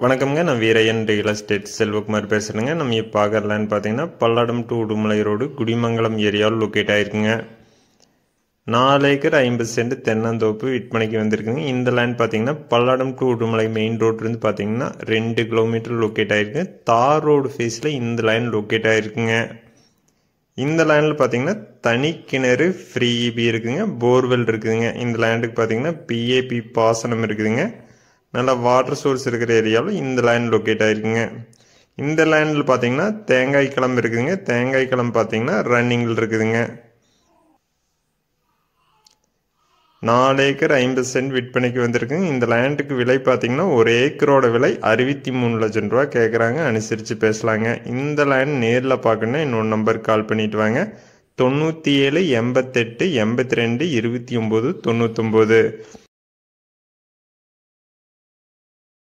வணக்கம்ங்க. நான் Veeraiyan real estate Selvakumar பேசுகிறேங்க. நம்ம இப்போ பார்க்குறலான்னு பார்த்தீங்கன்னா பல்லடம் டு உடுமலை ரோடு குடிமங்கலம் ஏரியாவில் லொக்கேட் ஆகிருக்குங்க. 4 ஏக்கர் 50 சென்ட் தென்னந்தோப்பு விற்பனைக்கு வந்திருக்குங்க. இந்த லேண்ட் பார்த்தீங்கன்னா பல்லடம் டு உடுமலை மெயின் ரோட்லேருந்து பார்த்தீங்கன்னா 2 கிலோமீட்டர் லொக்கேட் ஆகிருக்கு. தார் ரோடு ஃபேஸில் இந்த லேண்ட் லொக்கேட் ஆகிருக்குங்க. இந்த லேண்டில் பார்த்தீங்கன்னா தனி கிணறு ஃப்ரீ இபி இருக்குதுங்க, போர்வெல் இருக்குதுங்க. இந்த லேண்டுக்கு பார்த்தீங்கன்னா பிஏபி பாசனம் இருக்குதுங்க. நல்லா வாட்டர் சோர்ஸ் இருக்கிற ஏரியாவில் இந்த லேண்ட் லொக்கேட் ஆகிருக்குங்க. இந்த லேண்டில் பார்த்தீங்கன்னா தேங்காய் களம் இருக்குதுங்க. தேங்காய் களம் பார்த்தீங்கன்னா ரன்னிங்கில் இருக்குதுங்க. 4 ஏக்கர் 50 சென்ட் விற்பனைக்கு வந்திருக்குங்க. இந்த லேண்டுக்கு விலை பார்த்தீங்கன்னா ஒரு ஏக்கரோட விலை 63 லட்சம் ரூபா கேட்குறாங்க. அனுசரித்து பேசலாங்க. இந்த லேண்ட் நேரில் பார்க்கணுன்னா இன்னொரு நம்பருக்கு கால் பண்ணிட்டு வாங்க. 97 88 82 29 99.